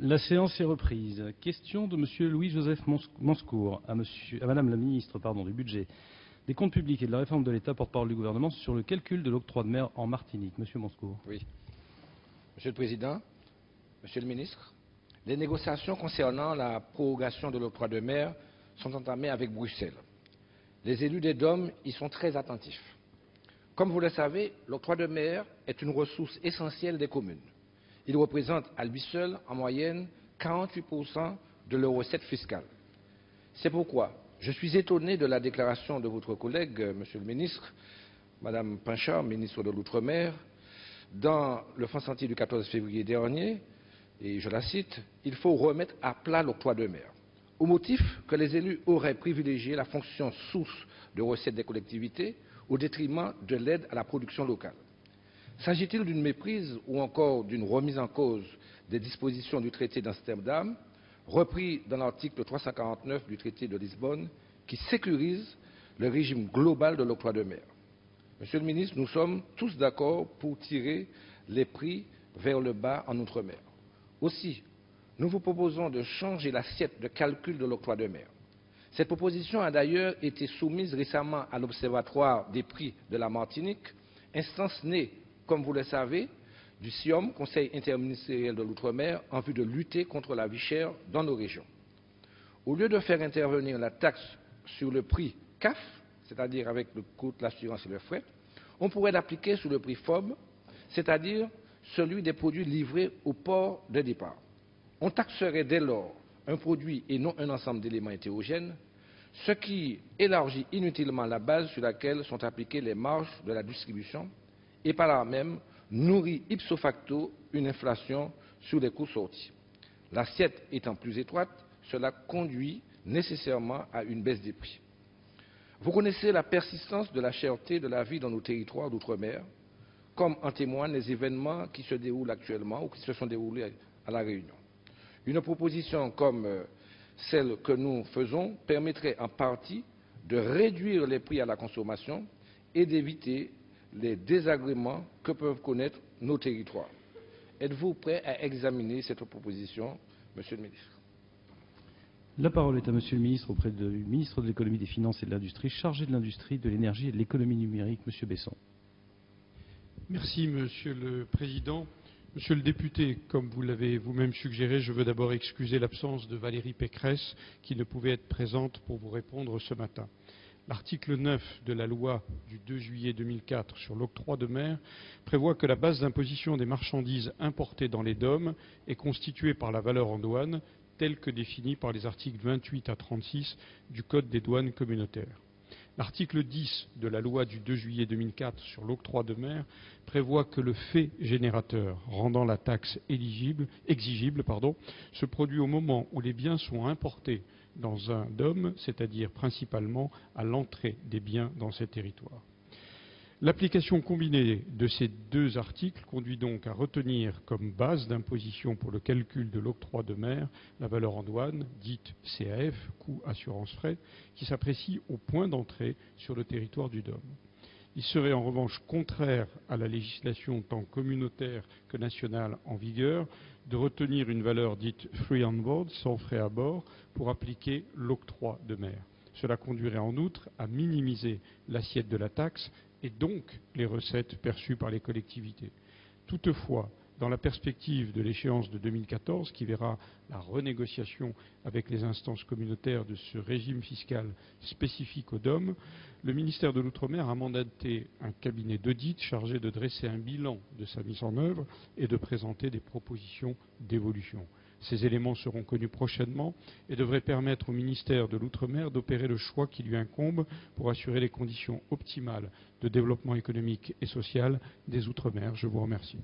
La séance est reprise. Question de Monsieur Louis-Joseph Monscourt à Madame la ministre du Budget, des Comptes publics et de la Réforme de l'État, porte-parole du gouvernement, sur le calcul de l'octroi de mer en Martinique. Monsieur Monscourt. Oui. Monsieur le Président, Monsieur le Ministre, les négociations concernant la prorogation de l'octroi de mer sont entamées avec Bruxelles. Les élus des DOM y sont très attentifs. Comme vous le savez, l'octroi de mer est une ressource essentielle des communes. Il représente à lui seul, en moyenne, 48% de leurs recettes fiscales. C'est pourquoi je suis étonné de la déclaration de votre collègue, Monsieur le Ministre, Madame Pinchard, ministre de l'Outre-mer, dans le France Entier du 14 février dernier, et je la cite, « Il faut remettre à plat l'octroi de mer », au motif que les élus auraient privilégié la fonction source de recettes des collectivités au détriment de l'aide à la production locale. S'agit-il d'une méprise ou encore d'une remise en cause des dispositions du traité d'Amsterdam, repris dans l'article 349 du traité de Lisbonne, qui sécurise le régime global de l'octroi de mer? Monsieur le ministre, nous sommes tous d'accord pour tirer les prix vers le bas en Outre-mer. Aussi, nous vous proposons de changer l'assiette de calcul de l'octroi de mer. Cette proposition a d'ailleurs été soumise récemment à l'Observatoire des prix de la Martinique, instance née, comme vous le savez, du CIOM, Conseil interministériel de l'Outre-mer, en vue de lutter contre la vie chère dans nos régions. Au lieu de faire intervenir la taxe sur le prix CAF, c'est-à-dire avec le coût, l'assurance et le fret, on pourrait l'appliquer sur le prix FOB, c'est-à-dire celui des produits livrés au port de départ. On taxerait dès lors un produit et non un ensemble d'éléments hétérogènes, ce qui élargit inutilement la base sur laquelle sont appliquées les marges de la distribution et par là même nourrit ipso facto une inflation sur les coûts sortis. L'assiette étant plus étroite, cela conduit nécessairement à une baisse des prix. Vous connaissez la persistance de la cherté de la vie dans nos territoires d'outre-mer, comme en témoignent les événements qui se déroulent actuellement ou qui se sont déroulés à La Réunion. Une proposition comme celle que nous faisons permettrait en partie de réduire les prix à la consommation et d'éviter les désagréments que peuvent connaître nos territoires. Êtes-vous prêt à examiner cette proposition, Monsieur le Ministre? La parole est à Monsieur le Ministre, auprès du Ministre de l'Économie, des Finances et de l'Industrie, chargé de l'Industrie, de l'Énergie et de l'Économie numérique, Monsieur Besson. Merci, Monsieur le Président. Monsieur le député, comme vous l'avez vous-même suggéré, je veux d'abord excuser l'absence de Valérie Pécresse, qui ne pouvait être présente pour vous répondre ce matin. L'article 9 de la loi du 2 juillet 2004 sur l'octroi de mer prévoit que la base d'imposition des marchandises importées dans les DOM est constituée par la valeur en douane, telle que définie par les articles 28 à 36 du Code des douanes communautaires. L'article 10 de la loi du 2 juillet 2004 sur l'octroi de mer prévoit que le fait générateur rendant la taxe exigible se produit au moment où les biens sont importés dans un DOM, c'est-à-dire principalement à l'entrée des biens dans ces territoires. L'application combinée de ces deux articles conduit donc à retenir comme base d'imposition pour le calcul de l'octroi de mer la valeur en douane, dite CAF, coût assurance frais, qui s'apprécie au point d'entrée sur le territoire du DOM. Il serait en revanche contraire à la législation tant communautaire que nationale en vigueur de retenir une valeur dite free on board, sans frais à bord, pour appliquer l'octroi de mer. Cela conduirait en outre à minimiser l'assiette de la taxe et donc les recettes perçues par les collectivités. Toutefois, dans la perspective de l'échéance de 2014, qui verra la renégociation avec les instances communautaires de ce régime fiscal spécifique au DOM, le ministère de l'Outre-mer a mandaté un cabinet d'audit chargé de dresser un bilan de sa mise en œuvre et de présenter des propositions d'évolution. Ces éléments seront connus prochainement et devraient permettre au ministère de l'Outre-mer d'opérer le choix qui lui incombe pour assurer les conditions optimales de développement économique et social des Outre-mer. Je vous remercie.